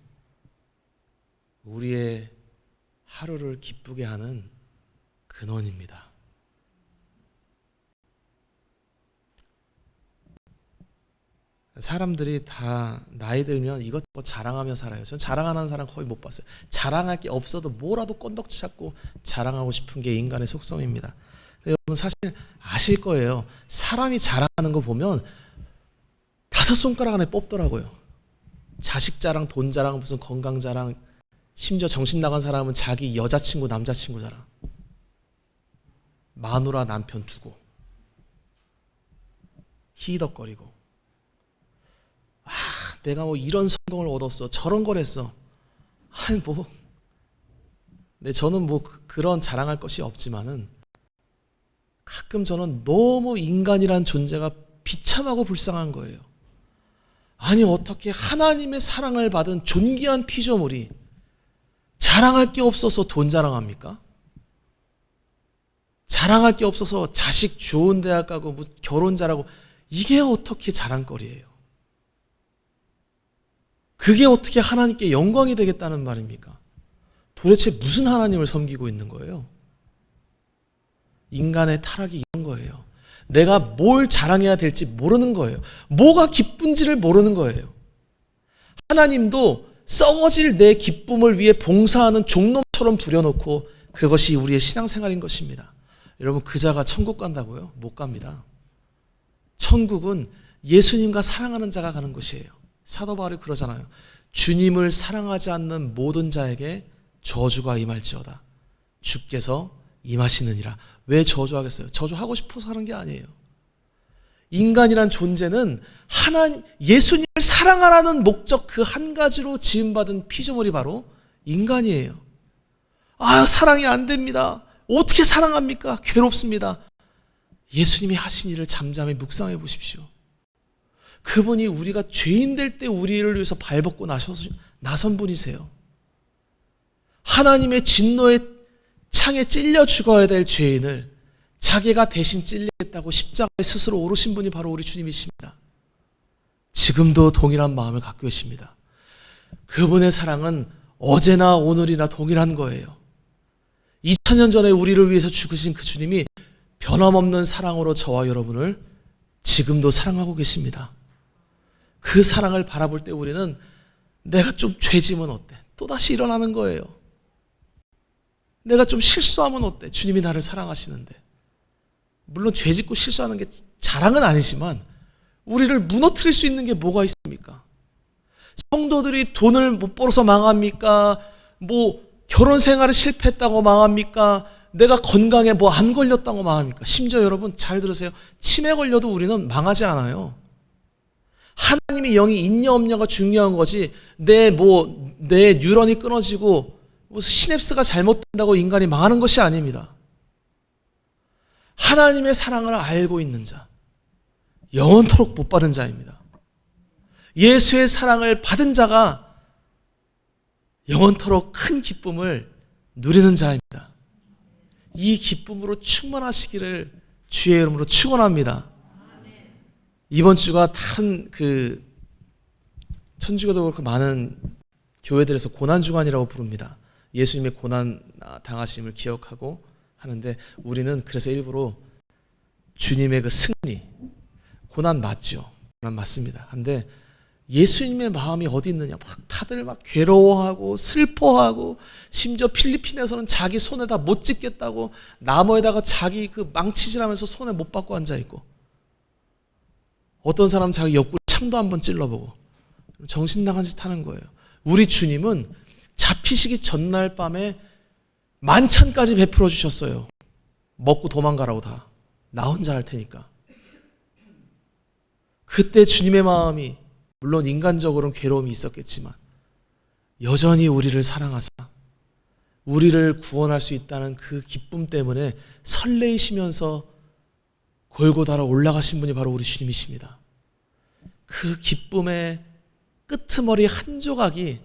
Speaker 1: 우리의 하루를 기쁘게 하는 근원입니다. 사람들이 다 나이 들면 이것저것 자랑하며 살아요. 전 자랑하는 사람 거의 못 봤어요. 자랑할 게 없어도 뭐라도 건덕지 찾고 자랑하고 싶은 게 인간의 속성입니다. 여러분 사실 아실 거예요. 사람이 자랑하는 거 보면 5손가락 안에 뽑더라고요. 자식 자랑, 돈 자랑, 무슨 건강 자랑, 심지어 정신 나간 사람은 자기 여자친구, 남자친구 자랑. 마누라 남편 두고 히덕거리고, 내가 뭐 이런 성공을 얻었어, 저런 걸 했어. 아니 뭐, 네, 저는 뭐 그런 자랑할 것이 없지만은 가끔 저는 너무 인간이란 존재가 비참하고 불쌍한 거예요. 아니 어떻게 하나님의 사랑을 받은 존귀한 피조물이 자랑할 게 없어서 돈 자랑합니까? 자랑할 게 없어서 자식 좋은 대학 가고 뭐 결혼 잘하고 이게 어떻게 자랑거리예요? 그게 어떻게 하나님께 영광이 되겠다는 말입니까? 도대체 무슨 하나님을 섬기고 있는 거예요? 인간의 타락이 이런 거예요. 내가 뭘 자랑해야 될지 모르는 거예요. 뭐가 기쁜지를 모르는 거예요. 하나님도 썩어질 내 기쁨을 위해 봉사하는 종놈처럼 부려놓고 그것이 우리의 신앙생활인 것입니다. 여러분, 그 자가 천국 간다고요? 못 갑니다. 천국은 예수님과 사랑하는 자가 가는 곳이에요. 사도 바울이 그러잖아요. 주님을 사랑하지 않는 모든 자에게 저주가 임할지어다. 주께서 임하시느니라. 왜 저주하겠어요? 저주하고 싶어서 하는 게 아니에요. 인간이란 존재는 예수님을 사랑하라는 목적 그 한 가지로 지음받은 피조물이 바로 인간이에요. 사랑이 안 됩니다. 어떻게 사랑합니까? 괴롭습니다. 예수님이 하신 일을 잠잠히 묵상해 보십시오. 그분이 우리가 죄인 될 때 우리를 위해서 발벗고 나선 분이세요. 하나님의 진노의 창에 찔려 죽어야 될 죄인을 자기가 대신 찔리겠다고 십자가에 스스로 오르신 분이 바로 우리 주님이십니다. 지금도 동일한 마음을 갖고 계십니다. 그분의 사랑은 어제나 오늘이나 동일한 거예요. 2000년 전에 우리를 위해서 죽으신 그 주님이 변함없는 사랑으로 저와 여러분을 지금도 사랑하고 계십니다. 그 사랑을 바라볼 때 우리는 내가 좀 죄지면 어때? 또다시 일어나는 거예요. 내가 좀 실수하면 어때? 주님이 나를 사랑하시는데. 물론 죄짓고 실수하는 게 자랑은 아니지만 우리를 무너뜨릴 수 있는 게 뭐가 있습니까? 성도들이 돈을 못 벌어서 망합니까? 결혼 생활을 실패했다고 망합니까? 내가 건강에 안 걸렸다고 망합니까? 심지어 여러분 잘 들으세요. 치매 걸려도 우리는 망하지 않아요. 하나님의 영이 있냐 없냐가 중요한 거지 내 뉴런이 끊어지고 시냅스가 잘못된다고 인간이 망하는 것이 아닙니다. 하나님의 사랑을 알고 있는 자, 영원토록 못 받은 자입니다. 예수의 사랑을 받은 자가 영원토록 큰 기쁨을 누리는 자입니다. 이 기쁨으로 충만하시기를 주의 이름으로 축원합니다. 이번 주가 다른 천주교도 그렇고 많은 교회들에서 고난주간이라고 부릅니다. 예수님의 고난 당하심을 기억하고 하는데 우리는 그래서 일부러 주님의 그 승리, 고난 맞죠. 고난 맞습니다. 근데 예수님의 마음이 어디 있느냐? 다들 괴로워하고 슬퍼하고 심지어 필리핀에서는 자기 손에다 못 찍겠다고 나무에다가 자기 그 망치질하면서 손에 못 받고 앉아 있고 어떤 사람은 자기 옆구리 창도 한번 찔러보고 정신 나간 짓 하는 거예요. 우리 주님은 잡히시기 전날 밤에 만찬까지 베풀어 주셨어요. 먹고 도망가라고 다. 나 혼자 할 테니까. 그때 주님의 마음이 물론 인간적으로는 괴로움이 있었겠지만 여전히 우리를 사랑하사 우리를 구원할 수 있다는 그 기쁨 때문에 설레이시면서 골고다로 올라가신 분이 바로 우리 주님이십니다. 그 기쁨의 끄트머리 한 조각이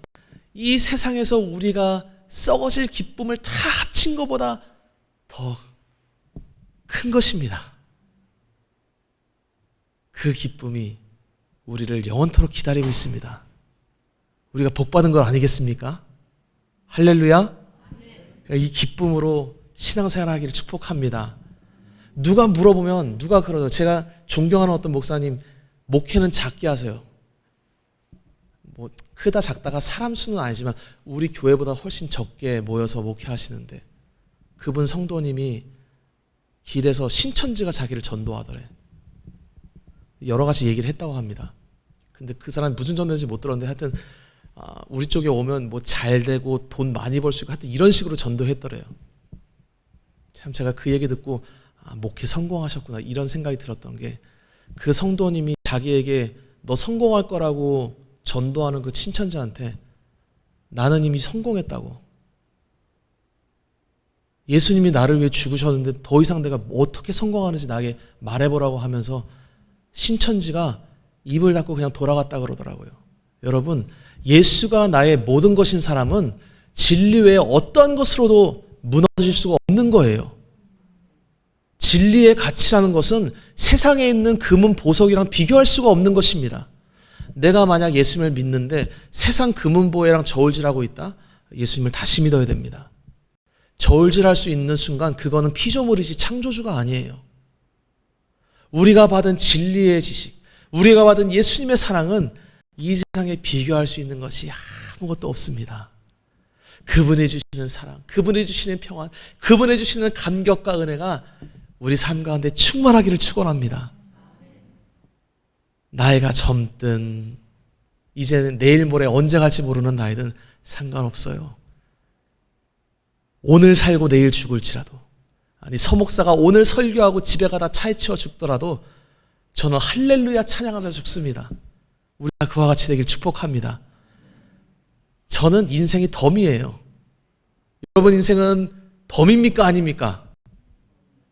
Speaker 1: 이 세상에서 우리가 썩어질 기쁨을 다 합친 것보다 더 큰 것입니다. 그 기쁨이 우리를 영원토록 기다리고 있습니다. 우리가 복받은 건 아니겠습니까? 할렐루야. 이 기쁨으로 신앙생활 하기를 축복합니다. 누가 물어보면 누가 그러죠. 제가 존경하는 어떤 목사님 목회는 작게 하세요. 크다 작다가 사람 수는 아니지만 우리 교회보다 훨씬 적게 모여서 목회하시는데 그분 성도님이 길에서 신천지가 자기를 전도하더래. 여러 가지 얘기를 했다고 합니다. 근데 그 사람이 무슨 전도인지 못 들었는데 하여튼 우리 쪽에 오면 잘 되고 돈 많이 벌 수 있고 하여튼 이런 식으로 전도했더래요. 참 제가 그 얘기 듣고 목회 성공하셨구나 이런 생각이 들었던 게 그 성도님이 자기에게 너 성공할 거라고 전도하는 그 신천지한테 나는 이미 성공했다고. 예수님이 나를 위해 죽으셨는데 더 이상 내가 어떻게 성공하는지 나에게 말해보라고 하면서 신천지가 입을 닫고 그냥 돌아갔다 그러더라고요. 여러분, 예수가 나의 모든 것인 사람은 진리 외에 어떠한 것으로도 무너질 수가 없는 거예요. 진리의 가치라는 것은 세상에 있는 금은 보석이랑 비교할 수가 없는 것입니다. 내가 만약 예수님을 믿는데 세상 금은 보배랑 저울질하고 있다? 예수님을 다시 믿어야 됩니다. 저울질할 수 있는 순간 그거는 피조물이지 창조주가 아니에요. 우리가 받은 진리의 지식, 우리가 받은 예수님의 사랑은 이 세상에 비교할 수 있는 것이 아무것도 없습니다. 그분이 주시는 사랑, 그분이 주시는 평안, 그분이 주시는 감격과 은혜가 우리 삶 가운데 충만하기를 축원합니다. 나이가 젊든 이제는 내일 모레 언제 갈지 모르는 나이든 상관없어요. 오늘 살고 내일 죽을지라도, 아니 서목사가 오늘 설교하고 집에 가다 차에 치여 죽더라도 저는 할렐루야 찬양하면서 죽습니다. 우리가 그와 같이 되길 축복합니다. 저는 인생이 덤이에요. 여러분 인생은 덤입니까 아닙니까?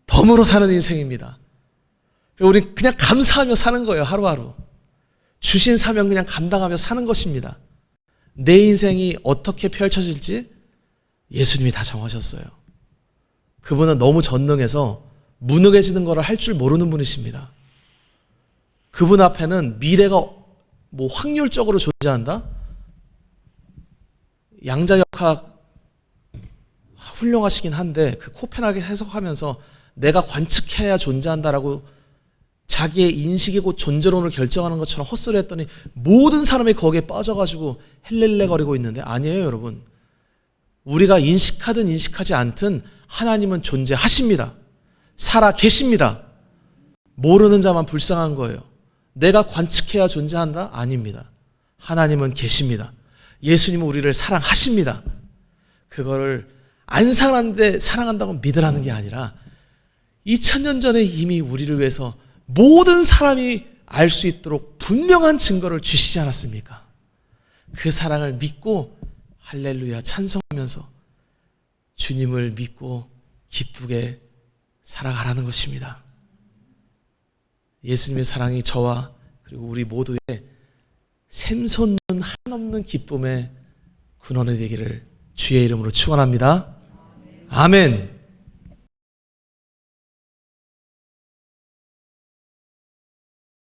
Speaker 1: 덤으로 사는 인생입니다. 우리 그냥 감사하며 사는 거예요. 하루하루 주신 사명 그냥 감당하며 사는 것입니다. 내 인생이 어떻게 펼쳐질지 예수님이 다 정하셨어요. 그분은 너무 전능해서 무능해지는 것을 할 줄 모르는 분이십니다. 그분 앞에는 미래가 뭐 확률적으로 존재한다? 양자역학 훌륭하시긴 한데 그 코펜하겐 해석하면서 내가 관측해야 존재한다라고 자기의 인식이 곧 존재론을 결정하는 것처럼 헛소리 했더니 모든 사람이 거기에 빠져가지고 헬렐레거리고 있는데 아니에요, 여러분. 우리가 인식하든 인식하지 않든 하나님은 존재하십니다. 살아 계십니다. 모르는 자만 불쌍한 거예요. 내가 관측해야 존재한다? 아닙니다. 하나님은 계십니다. 예수님은 우리를 사랑하십니다. 그거를 안 사랑하는데 사랑한다고 믿으라는 게 아니라 2000년 전에 이미 우리를 위해서 모든 사람이 알 수 있도록 분명한 증거를 주시지 않았습니까? 그 사랑을 믿고 할렐루야 찬송하면서 주님을 믿고 기쁘게 살아가라는 것입니다. 예수님의 사랑이 저와 그리고 우리 모두의 샘솟는 한없는 기쁨의 근원이 되기를 주의 이름으로 축원합니다. 아멘.